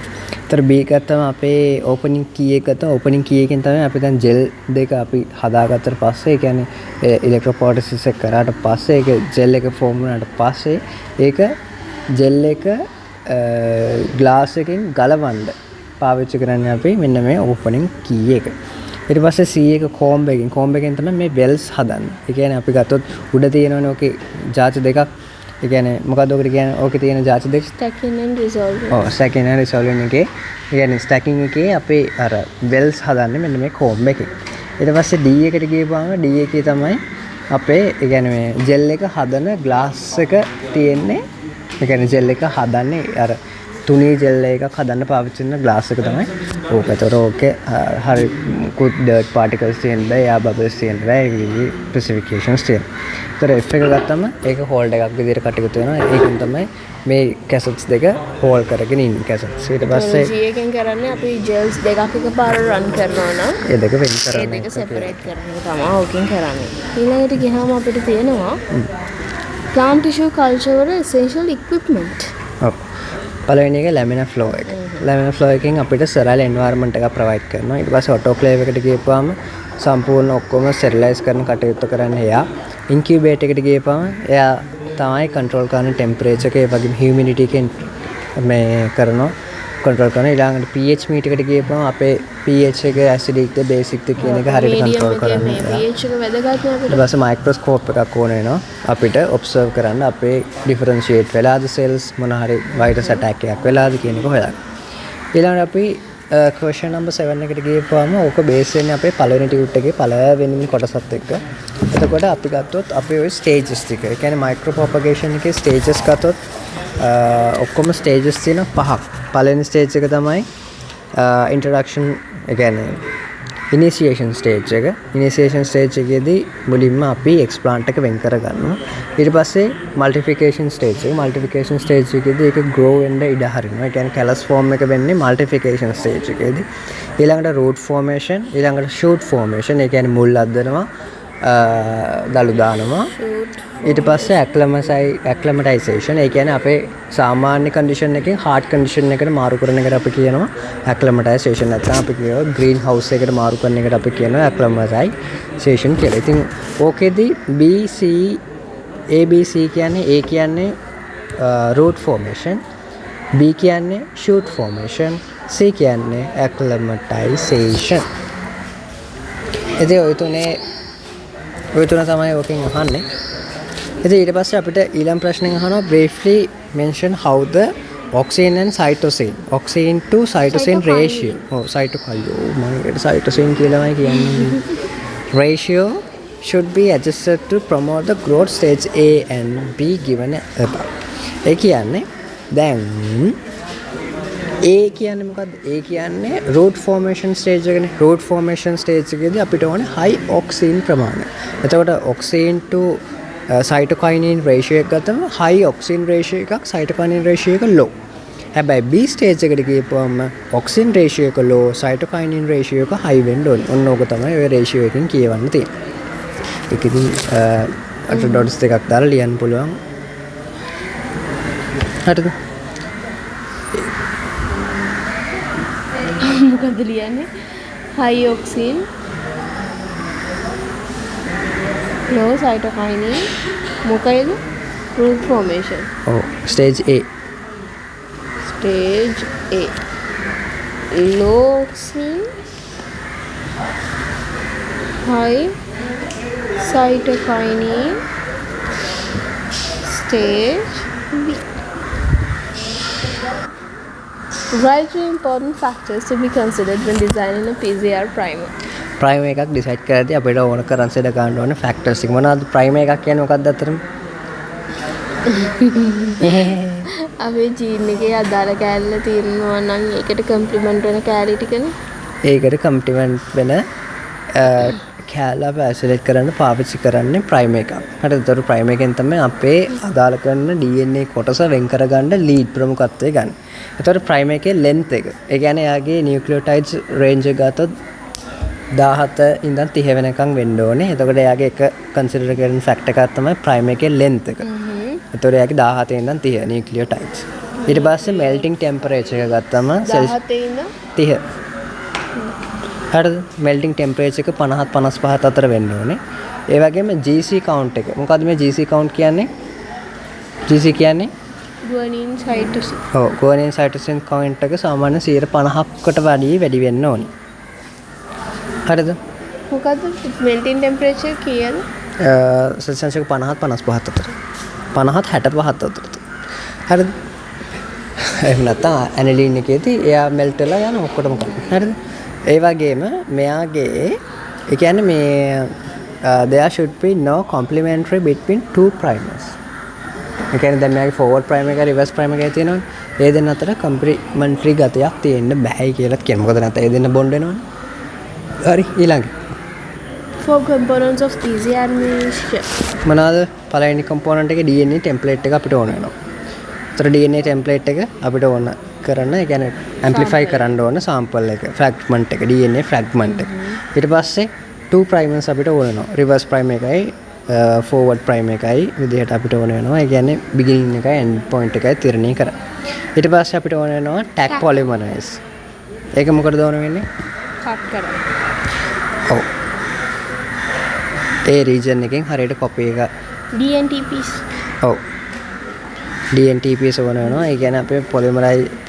උතර B ගත්තම අපේ ඕපනින් කී එක ගත්තා. ඕපනින් කී එකෙන් තමයි අපි දැන් ජෙල් දෙක අපි හදාගත්තට පස්සේ ඒ කියන්නේ ඉලෙක්ට්‍රොෆෝරෙසිස් එක කරාට පස්සේ ඒක ජෙල් එක ෆෝම් වුණාට පස්සේ ඒක ජෙල් එක ග්ලාස් එකෙන් ගලවන්න පාවිච්චි කරන්නේ අපි මෙන්න මේ ඕපනින් කී එක. ඊට පස්සේ C එක කොම්බ් එකෙන් තමයි මේ වෙල්ස් හදන්නේ. ඒ කියන්නේ අපි ගත්තොත් උඩ තියෙනවනේ ඕකේ ජාති දෙකක්. ඒ කියන්නේ මොකද්ද ඔකට කියන්නේ? ඕකේ තියෙන ජාති දෙක stacking and resolving. ඔව් stacking and resolving එකේ. ඒ කියන්නේ stacking එකේ අපේ අර වෙල්ස් හදන්නේ මෙන්න මේ කොම්බ් එකෙන්. ඊට පස්සේ D එකට ගියපුවාම D එකේ තමයි අපේ ඒ කියන්නේ මේ ජෙල් එක හදන ග්ලාස් එක තියෙන්නේ. ඒ කියන්නේ ජෙල් එක හදන්නේ අර තුනී ජෙල් එකක් හදන්න පාවිච්චි කරන ග්ලාස් එක තමයි ඕක. ඒතර ඕකේ හරි කුඩ් ඩර්ට් පාටිකල්ස් තියෙන බෑ, යා බබල්ස් තියෙන බෑ, ඒකේ ස්පෙસિෆිකේෂන්ස් තියෙනවා. ඒතර F එක ගත්තම ඒක හෝල්ඩ් එකක් විදිහට කටයුතු වෙනවා. ඒකෙන් තමයි මේ කැසට්ස් දෙක හෝල් කරගෙන ඉන්නේ කැසට්ස්. ඊට පස්සේ G එකෙන් කරන්නේ අපි ජෙල්ස් දෙකක් එකපාර රන් කරනවා නම් ඒ දෙක වෙන් ඒ කරන්නේ. දෙක සෙපරේට් කරන එක තමයි ඕකෙන් කරන්නේ. ඊළඟට ගියාම අපිට තියෙනවා plant tissue culture වල essential equipment. ඔව්. පළවෙනි එක ලැමිනා ෆ්ලෝ එක. ලැමිනා ෆ්ලෝ එකෙන් අපිට ස්ටෙරයිල් එන්වයරන්මන්ට් එකක් ප්‍රොවයිඩ් කරනවා. ඊට පස්සේ ඔටෝක්ලේව් එකට ගියපුවාම සම්පූර්ණ ඔක්කොම ස්ටෙරිලයිස් කරන කටයුතු කරන්නේ එයා. ඉන්කියුබේටර් එකට ගියපුවාම එයා තමයි කන්ට්‍රෝල් කරන ටෙම්පරේචර් එක ඒ වගේම හියුමිඩිටි එකෙන් මේ කරනවා. කන්ට්‍රෝල් කරන ඊළඟට pH මීටර් එකට ගියපුවාම අපේ pH එක ඇසිඩික්ද බේසික්ද කියන එක හරියට කන්ට්‍රෝල් කරන්න. pH එක වැදගත් අපිට. ඊට පස්සේ මයික්‍රොස්කෝප් එකක් ඕන වෙනවා අපිට ඔබ්සර්ව් කරන්න අපේ ඩිෆරන්ෂিয়েට් වෙලාද සෙල්ස් මොන හරි වෛරස් ඇටැක් එකක් වෙලාද කියන එක හොයලා. ඊළඟට අපි ක්වෙස්චන් නම්බර් 7 එකට ගියපුවාම ඕක බේස් වෙන්නේ අපේ පළවෙනි ටියුට් එකේ පළවෙනි කොටසත් එක්ක. එතකොට අපි ගත්තොත් අපේ ওই ස්ටේජස් ටික. ඒ කියන්නේ මයික්‍රෝ ප්‍රොපගේෂන් එකේ ස්ටේජස් ගත්තොත් ඔක්කොම ස්ටේජස් තියෙන 5ක්. පළවෙනි ස්ටේජ් එක තමයි ඉන්ට්‍රොඩක්ෂන්. ඒ කියන්නේ ඉනිසියේෂන් ස්ටේජ් එක. ඉනිසියේෂන් ස්ටේජ් එකේදී මුලින්ම අපි එක්ස්ප්ලාන්ට් එක වෙන් කරගන්නවා. ඊට පස්සේ මල්ටිෆිකේෂන් ස්ටේජ් එක. මල්ටිෆිකේෂන් ස්ටේජ් එකේදී ඒක ග්‍රෝ වෙන්න ඉඩ හරිනවා. ඒ කියන්නේ කැලස් ෆෝම් එක වෙන්නේ මල්ටිෆිකේෂන් ස්ටේජ් එකේදී. ඊළඟට රූට් ෆෝමේෂන්, ඊළඟට ෂූට් ෆෝමේෂන්. ඒ කියන්නේ මුල් අද්දනවා, දළු දානවා. ඊට පස්සේ ඇක්ලමටයිසේෂන්. ඒ කියන්නේ අපේ සාමාන්‍ය කන්ඩිෂන් එකෙන් හાર્ඩ් කන්ඩිෂන් එකට මාරු කරන එකට අපි කියනවා ඇක්ලමටයිසේෂන්. නැත්නම් අපි කියනවා ග්‍රීන් හවුස් එකකට මාරු කරන එකට අපි කියනවා ඇක්ලමටයිසේෂන් කියලා. ඉතින් ඕකෙදී B C ABC කියන්නේ A කියන්නේ රූට් ෆෝමේෂන්, B කියන්නේ ෂූට් ෆෝමේෂන්, C කියන්නේ ඇක්ලමටයිසේෂන්. ඉතින් ඔය තුන තමයි ඕකෙන් අහන්නේ. ඉතින් ඊට පස්සේ අපිට ඊළඟ ප්‍රශ්නෙන් අහනවා briefly mention how the oxine and cytosine to cytosine ratio. cytosine කියලාමයි කියන්නේ. ratio should be adjusted to promote the growth stage A and B given above. ඒ කියන්නේ දැන් A කියන්නේ මොකද්ද? A කියන්නේ root formation stage එකනේ. root formation stage එකේදී අපිට ඕනේ high oxine ප්‍රමාණය. එතකොට oxine to cytokinin ratio එක ගත්තම high oxine ratio එකක්, cytokinin ratio එක low. හැබැයි B stage එකට ගියපුවම oxine ratio එක low, cytokinin ratio එක high වෙන්න ඕනේ. ඔන්න ඕක තමයි ඔය ratio එකෙන් කියවන්න තියෙන්නේ. ඒක ඉතින් අට ඩොට්ස් දෙකක් දාලා ලියන්න පුළුවන්. හරිද? මොකද ලියන්නේ? high oxine, low cytokinin, මොකයිද? root formation. Stage A. Stage A. Low oxine, high cytokinin. Stage B. Write the important factors to be considered when designing a PCR primer. Primer එකක් ඩිසයිඩ් කරද්දී අපිට ඕන කරන් සෙඩ ගන්න ඕන ෆැක්ටර්ස් එක මොනවද? Primer එකක් කියන්නේ මොකක්ද අතරම? අපේ ජීන් එකේ අදාළ කෑල්ල තියෙනවා නම් ඒකට කම්ප්ලිමන්ට් වෙන කෑලි ටිකනේ. ඒකට කම්ප්ලිමන්ට් වෙන කෑල්ල අපි ඇයිසොලේට් කරන්න පාවිච්චි කරන්නේ ප්‍රයිමර් එකක්. හරිද? ඒතර ප්‍රයිමර් එකෙන් තමයි අපේ අදාළ කරන DNA කොටස වෙන් කරගන්න ලීඩ් ප්‍රමුඛත්වය ගන්න. ඒතර ප්‍රයිමර් එකේ ලෙන්ත් එක. ඒ කියන්නේ එයාගේ නියුක්ලියෝටයිඩ්ස් රේන්ජ් එක ගත්තොත් 17 ඉඳන් 30 වෙනකම් වෙන්න ඕනේ. එතකොට එයාගේ එක කන්සිඩර් කරන ෆැක්ටර් එකක් තමයි ප්‍රයිමර් එකේ ලෙන්ත් එක. එතකොට එයාගේ 17 ඉඳන් 30 නියුක්ලියෝටයිඩ්ස්. ඊට පස්සේ මෙල්ටිං ටෙම්පරේචර් එක ගත්තම 17 ඉඳන් 30. හරිද? මෙල්ටිං ටෙම්පරේචර් එක 50 55 අතර වෙන්න ඕනේ. ඒ වගේම GC කවුන්ට් එක. මොකද්ද මේ GC කවුන්ට් කියන්නේ? GC කියන්නේ guanine cytosine. guanine cytosine count එක සාමාන්‍ය 50%කට වැඩි වෙන්න ඕනේ. හරිද? මොකද්ද melting temperature කීයද? සෙල්සියස් එක 50 55 අතර. 50 65 අතර. හරිද? එහෙම නැත්නම් ඇනලින් එකේදී එයා මෙල්ට් වෙලා යන ඔක්කොටම කරනවා. හරිද? ඒ වගේම මෙයාගේ ඒ කියන්නේ මේ there should be no complementary between two primers. ඒ කියන්නේ දැන් මෙයාගේ forward primer එක reverse primer එකයි තියෙනවනේ. ඒ දෙන්න අතර complementary ගතියක් තියෙන්න බෑයි කියලා කියනවා. මොකද නැත්නම් ඒ දෙන්න bond වෙනවනේ. හරි ඊළඟ 4 components of PCR mixture. මොනවාද? පළවෙනි component එකේ DNA template එක අපිට ඕන වෙනවා. ඒතර DNA template එක අපිට ඕන කරන්න, ඒ කියන්නේ amplify කරන්න ඕන sample එක, fragment එක, DNA fragment එක. ඊට පස්සේ 2 primers අපිට ඕන වෙනවා. reverse primer එකයි forward primer එකයි විදිහට අපිට ඕන වෙනවා. ඒ කියන්නේ beginning එකයි end point එකයි තිරණය කරන්න. ඊට පස්සේ අපිට ඕන වෙනවා tag polymerase. ඒක මොකටද ඕන වෙන්නේ? කට් කරන්න. ඔව්. ඒ region එකෙන් හරියට copy එක DNTPs. ඔව්. DNTPs ඕන වෙනවා. ඒ කියන්නේ අපේ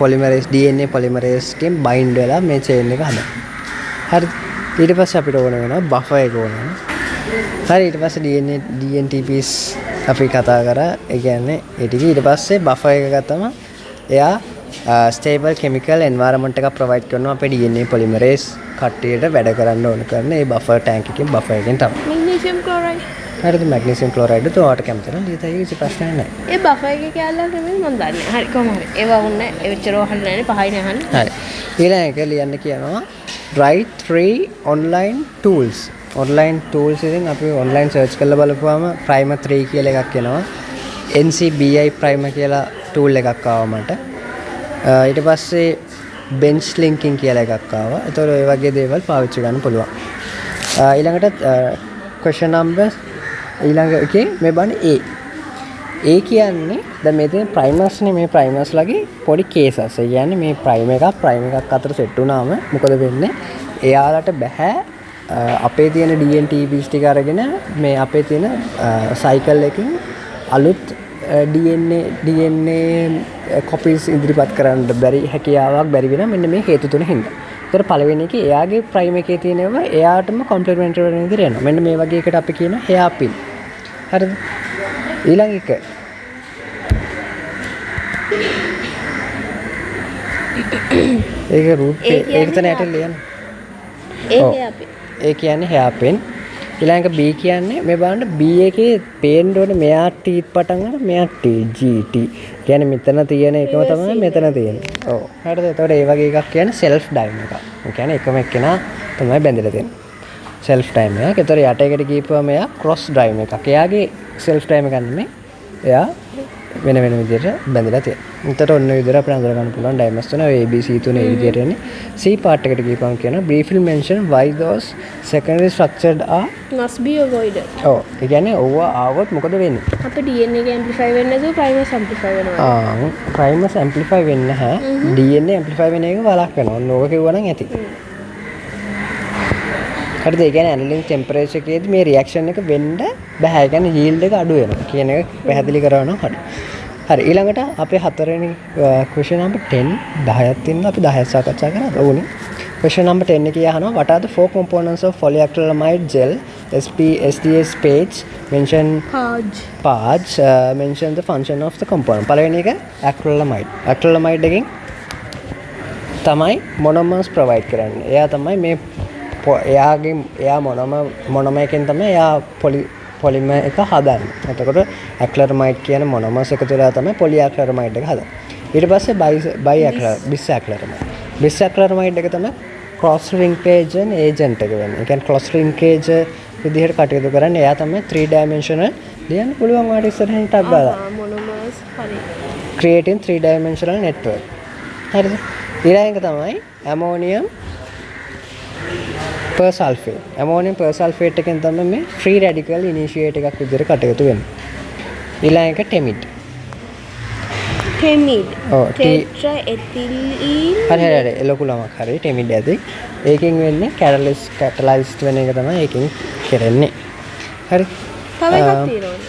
polymerase DNA polymerase එකෙන් bind වෙලා මේ chain එක හදන්න. හරිද? ඊට පස්සේ අපිට ඕන වෙනවා buffer එක ඕන වෙනවා. හරි ඊට පස්සේ DNTPs අපි කතා කරා. ඒ කියන්නේ ඒ ටික ඊට පස්සේ buffer එක ගත්තම එයා stable chemical environment එකක් provide කරනවා අපේ DNA polymerase කට්ටියට වැඩ කරන්න ඕන කරන ඒ buffer tank එකෙන් buffer එකෙන් තමයි. magnesium chloride. හරිද? magnesium chloride තෝරට කැමති නම් ලියතයි කිසි ප්‍රශ්නයක් නැහැ. ඒ buffer එකේ කැලලා නෙමෙයි මම දන්නේ. හරි කොහොම හරි. ඒවා වුණේ ඒ විතර වහන්න නැහැ පහයි නහන්න. හරි. ඊළඟ එක ලියන්න කියනවා write 3 online tools. online tools ඉතින් අපි online search කරලා බලපුවාම primer 3 කියලා එකක් එනවා. NCBI primer කියලා tool එකක් ආවා මට. ඊට පස්සේ bench linking කියලා එකක් ආවා. ඒතකොට ඔය වගේ දේවල් පාවිච්චි කරන්න පුළුවන්. ඊළඟට question number ඊළඟ එකේ මේ බලන්න A කියන්නේ දැන් මේ තියෙන primers නේ මේ primers ලගේ පොඩි cases. ඒ කියන්නේ මේ prime එකක් අතර set වුණාම මොකද වෙන්නේ? එයාලට බෑ අපේ තියෙන DNTBs ටික අරගෙන මේ අපේ තියෙන cycle එකකින් අලුත් DNA copies ඉදිරිපත් කරන්න බැරි හැකියාවක් බැරි වෙනවා මෙන්න මේ හේතු තුන හින්දා. ඒතර පළවෙනි එකේ එයාගේ prime එකේ තියෙනවා එයාටම complementary වෙන විදිහට යනවා. මෙන්න මේ වගේ එකට අපි කියනවා hairpin. හරිද? ඊළඟ එක ඒක root ඒක තමයි ඇටල් ලියන්නේ. ඒ කියන්නේ hairpin. ඊළඟ B කියන්නේ මේ බලන්න B එකේ පේන්න ඕනේ මෙයා teeth පටන් ගන්න මෙයා T G T. කියන්නේ මෙතන තියෙන එකම තමයි මෙතන තියෙන්නේ. ඔව්. හරිද? එතකොට ඒ වගේ එකක් කියන්නේ self dime එකක්. ඒ කියන්නේ එකම එක්කෙනා තමයි බැඳලා තියෙන්නේ. self dime එකක්. ඒතර යට එකට ගිහපුවම එයා cross dime එකක්. එයාගේ self dime එකක් නෙමෙයි. එයා වෙන විදිහට බැඳලා තියෙනවා. උන්ට ඔන්න විදිහට අපිට අඳුර ගන්න පුළුවන් ඩයිමස් තුන ABC තුන ඒ විදිහට යන්නේ. C part එකට ගිහපුවම කියනවා briefly mention why those secondary structured are must be avoided. ඔව්. ඒ කියන්නේ ඕවා ආවොත් මොකද වෙන්නේ? අපේ DNA එක amplify වෙන්නේ නැතුව primers amplify වෙනවා. primers amplify වෙන්නේ නැහැ. DNA amplify වෙන එක වළක්වනවා. ඔන්න ඕක කිව්වනම් ඇති. හරිද? ඒ කියන්නේ ඇනලින් ටෙම්පරේචර් එකේදී මේ රියැක්ෂන් එක වෙන්න බෑ. ඒ කියන්නේ yield එක අඩු වෙනවා කියන එක පැහැදිලි කරනවා. හරි ඊළඟට අපේ හතරවෙනි question number 10 10ක් තියෙනවා. අපි 10ක් සාකච්ඡා කරලා ඕනේ. question number 10 එකේ අහනවා what are the four components of polyacrylamide gel SDH page mention page mention the function of the component. පළවෙනි එක acrylamide එකෙන් තමයි monomers provide කරන්නේ. එයා තමයි මේ එයා මොනොමර් එකෙන් තමයි එයා පොලිමර් එක හදන්නේ. එතකොට ඇක්ලරමයිඩ් කියන මොනොමර්ස් එක තුළ තමයි පොලිඇක්ලරමයිඩ් එක හදන්නේ. ඊට පස්සේ බිස්ඇක්ලරමයිඩ් එක තමයි ක්‍රොස් ලින්කේජන් ඒජන්ට් එක වෙන්නේ. ඒ කියන්නේ ක්‍රොස් ලින්කේජ් විදිහට කටයුතු කරන්නේ. එයා තමයි 3 dimensional ලියන්න පුළුවන් වාට ඉස්සරහින් ටක් ගාලා. මොනොමර්ස් හරි. creating 3 dimensional network. හරිද? ඊළඟ එක තමයි ammonium persulfate. ammonium persulfate එකෙන් තමයි මේ free radical initiate එකක් විදිහට කටයුතු වෙන්නේ. ඊළඟ එක temid. ඔව් tetraethylene. හරි ලොකු ළමක් හරි temid ඇති. ඒකෙන් වෙන්නේ catalyzed වෙන එක තමයි ඒකෙන් කරන්නේ. හරි. තව එකක් තියෙනවද?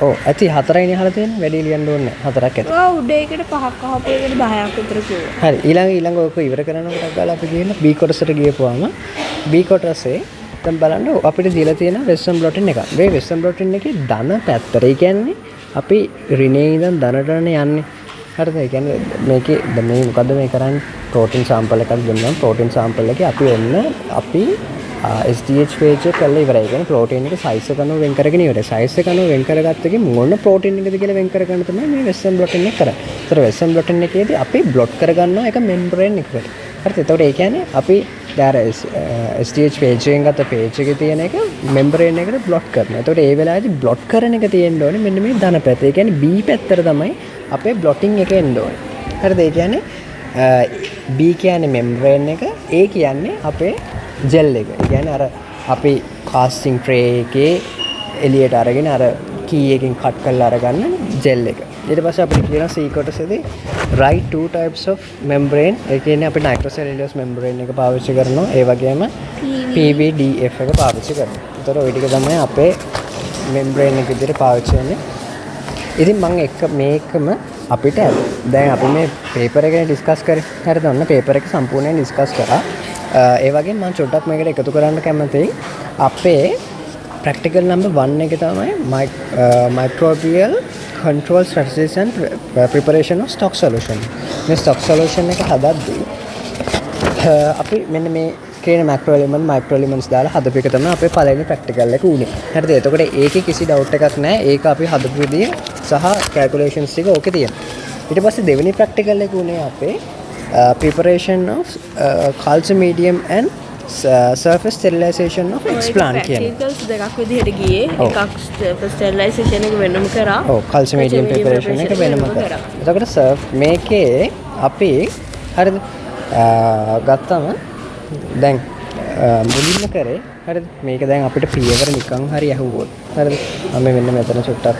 ඔව් ඇති හතරයිනේ අහලා තියෙන්නේ වැඩි ලියන්න ඕනේ නැහැ. හතරක් ඇති. ඔව් උඩ ඒකට පහක් අහපු එකට 10ක් විතර කිව්වා. හරි ඊළඟ ඔක ඉවර කරනකොට ගාලා අපි කියන B කොටසට ගියපුවාම B කොටසේ දැන් බලන්න අපිට දීලා තියෙන වෙස්ටර්න් බ්ලොටින් එක. මේ වෙස්ටර්න් බ්ලොටින් එකේ ධන පැත්තට. ඒ කියන්නේ අපි ඍණේ ඉඳන් ධනට යන්නේ. හරිද? ඒ කියන්නේ මේකේ දැන් මේ මොකද්ද මේ කරන්නේ? ප්‍රෝටීන් සැම්පල් එකක් දුන්නාම ප්‍රෝටීන් සැම්පල් එකේ අපි SDH page එක කරලා ඉවරයි. ඒ කියන්නේ ප්‍රෝටීන් එක size එක අනුව වෙන් කරගෙන ඉවරයි. size එක අනුව වෙන් කරගත්ත එකේ මොන ප්‍රෝටීන් එකද කියලා වෙන් කරගන්න තමයි මේ වෙස්ටර්න් බ්ලොටින් එක කරන්නේ. ඒතර වෙස්ටර්න් බ්ලොටින් එකේදී අපි බ්ලොට් කරගන්නවා එක membrane එකකට. හරිද? එතකොට ඒ කියන්නේ අපි දැන් SDH page එකෙන් ගත්ත page එකේ තියෙන එක membrane එකට බ්ලොට් කරනවා. එතකොට ඒ වෙලාවේදී බ්ලොට් කරන එක තියෙන්න ඕනේ මෙන්න මේ ධන පැත්ත. ඒ කියන්නේ B පැත්තට තමයි අපේ blotting එක එන්න ඕනේ. හරිද? ඒ කියන්නේ B කියන්නේ membrane එක, A කියන්නේ අපේ gel එක. ඒ කියන්නේ අර අපි casting tray එකේ එළියට අරගෙන අර key එකකින් cut කරලා අරගන්න gel එක. ඊට පස්සේ අපිට කියනවා C කොටසේදී write two types of membrane. ඒ කියන්නේ අපි nitrocellulose membrane එක පාවිච්චි කරනවා. ඒ වගේම PVDF එක පාවිච්චි කරනවා. ඒතර ওই ටික තමයි අපේ membrane එක විදිහට පාවිච්චි වෙන්නේ. ඉතින් මම මේකම අපිට දැන් අපි මේ පේපර් එක ගැන ඩිස්කස් කරේ. හරිද? ඔන්න පේපර් එක සම්පූර්ණයෙන් ඩිස්කස් කරා. ඒ වගේම මම චොට්ටක් මේකට එකතු කරන්න කැමතියි. අපේ practical number 1 එකේ තමයි microbial control strategies and preparation of stock solution. මේ stock solution එක හදද්දී අපි මෙන්න මේ කියන macro element micro elements දාලා හදපු එක තමයි අපේ පළවෙනි practical එක උනේ. හරිද? එතකොට ඒකේ කිසි doubt එකක් නැහැ. ඒක අපි හදපු විදිය සහ calculations ටික ඕකේ තියෙනවා. ඊට පස්සේ දෙවෙනි practical එක උනේ අපේ preparation of culture medium and surface sterilization of explant කියන. ප්‍රැක්ටිකල්ස් දෙකක් විදිහට ගියේ. ඔව්. එකක් ස්ටෙරිලයිසේෂන් එක වෙනම කරා. ඔව් culture medium preparation එක වෙනම කරා. එතකොට මේකේ අපි හරිද ගත්තම දැන් මුලින්ම කරේ හරිද මේක දැන් අපිට පියවර නිකන් හරි ඇහුවොත් හරිද මම මෙන්න මෙතන චුට්ටක්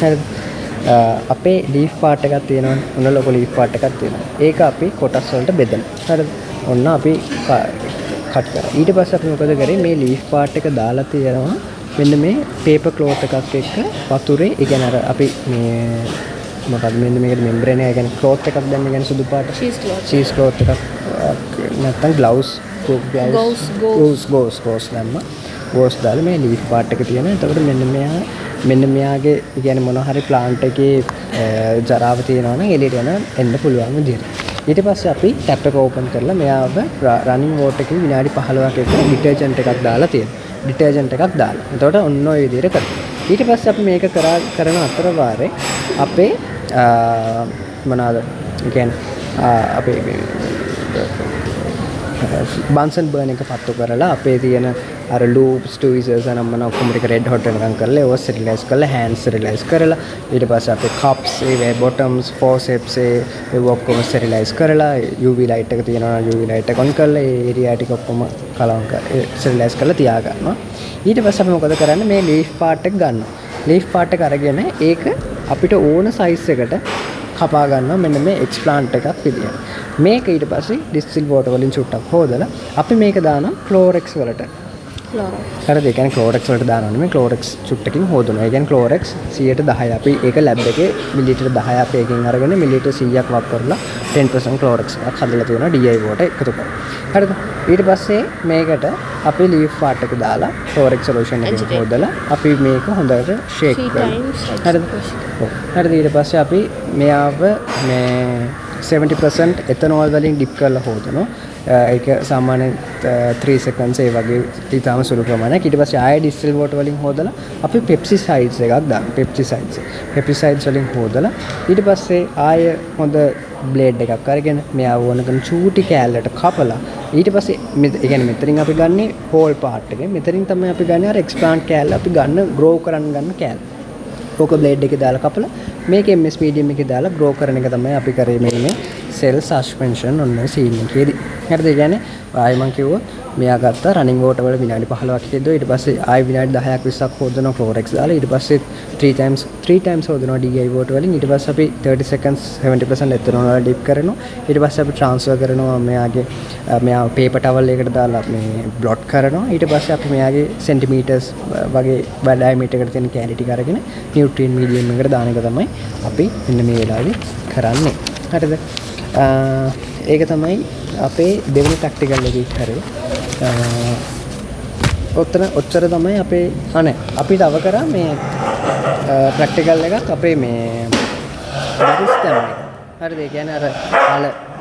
හරිද අපේ ලීෆ් පාර්ට් එකක් තියෙනවනේ ඔන්න ලොකු ලීෆ් පාර්ට් එකක් තියෙනවා ඒක අපි කොටස් වලට බෙදනවා හරිද ඔන්න අපි කට් කරා ඊට පස්සේ අපි මොකද කරේ මේ ලීෆ් පාර්ට් එක දාලා තියෙනවා මෙන්න මේ පේපර් ක්ලෝත් එකක් එක්ක වතුරේ ඒ කියන්නේ අර අපි මේ මොකක්ද මෙන්න මේකට මෙම්බ්‍රේන් එක කියන්නේ ක්ලෝත් එකක් දැම්ම කියන්නේ සුදු පාට චීස් ක්ලෝත් එකක් නැත්තම් ග්ලව්ස් ගෝස් දැම්ම ගෝස් දාලා මේ ලීෆ් පාට් එක තියෙනවා එතකොට මෙන්න මෙයාගේ කියන්නේ මොන හරි ප්ලාන්ට් එකේ ජරාව තියෙනවා නම් එළියට එන්න පුළුවන් විදිහට ඊට පස්සේ අපි ටැප් එක ඕපන් කරලා මෙයාව රනින් වෝටර් එකේ විනාඩි 15ක එක ඩිටර්ජන්ට් එකක් දාලා තියෙනවා ඩිටර්ජන්ට් එකක් දාලා එතකොට ඔන්න ඔය විදිහට කරනවා ඊට පස්සේ අපි මේක කරන අතර වාරේ අපේ මොනවාද කියන්නේ අපේ බන්සන් බර්න් එක පත්තු කරලා අපේ තියෙන අර ලූප්ස් ට්විසර්ස් අනම් මොන ඔක්කොම ටික රෙඩ් හොට් වෙනකන් කරලා ඒව ස්ටෙරිලයිස් කරලා හෑන්ඩ්ස් ස්ටෙරිලයිස් කරලා ඊට පස්සේ අපේ කප්ස් ඒ බොටම්ස් ෆෝසෙප්ස් ඒ ඔක්කොම ස්ටෙරිලයිස් කරලා UV ලයිට් එක තියෙනවා UV ලයිට් එක ඔන් කරලා ඒ ඒරියා ටික ඔක්කොම කලවම් කරලා ස්ටෙරිලයිස් කරලා තියා ගන්නවා ඊට පස්සේ අපි මොකද කරන්නේ මේ ලීෆ් පාර්ට් එක ගන්නවා ලීෆ් පාර්ට් එක අරගෙන ඒක අපිට ඕන සයිස් එකට කපා ගන්නවා මෙන්න මේ එක්ස්ප්ලාන්ට් එකක් විදියට. මේක ඊට පස්සේ ඩිස්ටිල් වෝටර් වලින් චුට්ටක් හොදලා අපි මේක දානවා ක්ලෝරෙක්ස් වලට. හරිද? ඒ කියන්නේ ක්ලෝරෙක්ස් වලට දානවා නෙමෙයි ක්ලෝරෙක්ස් චුට්ටකින් හොදනවා. ඒ කියන්නේ ක්ලෝරෙක්ස් 110 අපි ඒක ලැබ් එකේ මිලිලීටර් 10 අපි එකකින් අරගෙන මිලිලීටර් 100ක් වක් කරලා 10% ක්ලෝරෙක්ස් එකක් හදලා තියෙනවා DI වෝටර් එකතු කරලා. හරිද? ඊට පස්සේ මේකට අපි ලීෆ් පාර්ට් එක දාලා ක්ලෝරෙක්ස් සොලියුෂන් එකකින් හොදලා අපි මේක හොඳට ෂේක් කරනවා. හරිද? ඔව්. හරිද? ඊට පස්සේ අපි මෙයාව මේ 70% එතනෝල් වලින් ඩිප් කරලා හොදනවා. ඒක සාමාන්‍යයෙන් 3 seconds ඒ වගේ ඊටාම සුළු ප්‍රමාණයක්. ඊට පස්සේ ආයෙ ඩිස්ටිල් වෝටර් වලින් හොදලා අපි පෙප්සිසයිඩ්ස් එකක් දානවා. පෙප්සිසයිඩ්ස් වලින් හොදලා ඊට පස්සේ ආයෙ හොඳ බ්ලේඩ් එකක් අරගෙන මෙයාව වුණකන් චූටි කෑල්ලට කපලා ඊට පස්සේ ඒ කියන්නේ මෙතනින් අපි ගන්නෙ හෝල් පාර්ට් එකේ. මෙතනින් තමයි අපි ගන්නේ අර එක්ස්ප්ලාන්ට් කෑල්ල අපි ගන්න ග්‍රෝ කරන්න ගන්න කෑල්ල. ඕක බ්ලේඩ් එකේ දාලා කපලා මේක MS medium එකේ දාලා ග්‍රෝ කරන එක තමයි අපි කරේ මේ සෙල් සස්පෙන්ෂන් ඔන්න සීන් එකේදී. හරිද? ඒ කියන්නේ ආයෙ මම කිව්වා මෙයා ගත්තා රනින් වෝටර් වල විනාඩි 15ක් හිටියද ඊට පස්සේ ආයෙ විනාඩි 10ක් 20ක් හොදනවා ක්ලෝරෙක්ස් දාලා ඊට පස්සේ 3 times හොදනවා DI වෝටර් වලින් ඊට පස්සේ අපි 30 seconds 70% එතනෝල් වල ඩිප් කරනවා ඊට පස්සේ අපි ට්‍රාන්ස්ෆර් කරනවා මෙයා පේපර් ටවල් එකකට දාලා මේ බ්ලොට් කරනවා ඊට පස්සේ අපි මෙයාගේ සෙන්ටිමීටර්ස් වගේ ඩයමීටර් එකට තියෙන කැලිටි කරගෙන නියුට්‍රියන් මීඩියම් එකට දාන එක තමයි අපි මෙන්න මේ වෙලාවේ කරන්නේ හරිද ඒක තමයි අපේ දෙවෙනි ප්‍රැක්ටිකල් එකේ කරේ ඔච්චර තමයි අපේ අනේ අපි තව කරා මේ ප්‍රැක්ටිකල් එකක් අපේ මේ මෙරිස්ටම් එක හරිද ඒ කියන්නේ අර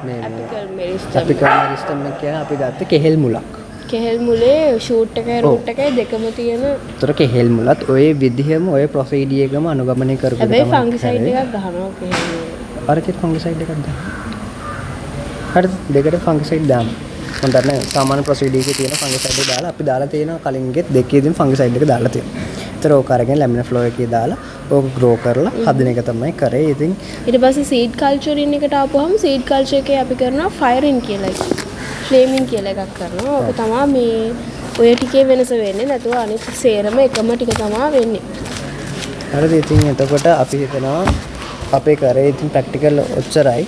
මේ අපිකල් මෙරිස්ටම් එක කියන්නේ අපි ගත්තේ කෙහෙල් මුලක් කෙහෙල් මුලේ ෂූට් එකයි රූට් එකයි දෙකම තියෙන. ඒතර කෙහෙල් මුලත් ඔය විදිහම ඔය ප්‍රොසීඩිය එකම අනුගමනය කරපු හැබැයි ෆංගිසයිඩ් එකක් ගහනවා කෙහෙල් මුලේ. අරකිට ෆංගිසයිඩ් එකක් දාන්න. හරිද? දෙකට ෆංගිසයිඩ් දාන්න. මම දන්නේ සාමාන්‍ය ප්‍රොසීඩිය එකේ තියෙන ෆංගිසයිඩ් එක දාලා අපි දාලා තියෙනවා කලින්ගෙත් දෙකේදීම ෆංගිසයිඩ් එක දාලා තියෙනවා. ඒතර ඕක අරගෙන ලැමිනර් ෆ්ලෝ එකේ දාලා ඕක ග්‍රෝ කරලා හදන එක තමයි කරේ. ඉතින් ඊට පස්සේ සීඩ් කල්චරින් එකට ආපුවම සීඩ් කල්චර් එකේ අපි කරනවා ෆයරින් කියලා එකක්. ෆ්ලේමින් කියලා එකක් කරනවා. ඕක තමයි මේ ඔය ටිකේ වෙනස වෙන්නේ. නැතුව අනිත් සේරම එකම ටික තමයි වෙන්නේ. හරිද? ඉතින් එතකොට අපි හිතනවා අපේ කරේ ඉතින් ප්‍රැක්ටිකල් ඔච්චරයි.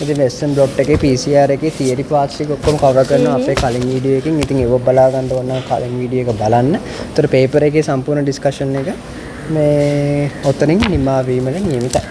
ඉතින් lesson blot එකේ PCR එකේ theory parts ටික ඔක්කොම cover කරනවා අපේ කලින් වීඩියෝ එකකින්. ඉතින් ඒව බලා ගන්න ඕන නම් කලින් වීඩියෝ එක බලන්න. ඒතර paper එකේ සම්පූර්ණ discussion එක මේ ඔතනින් නිමා වීමට නියමිතයි.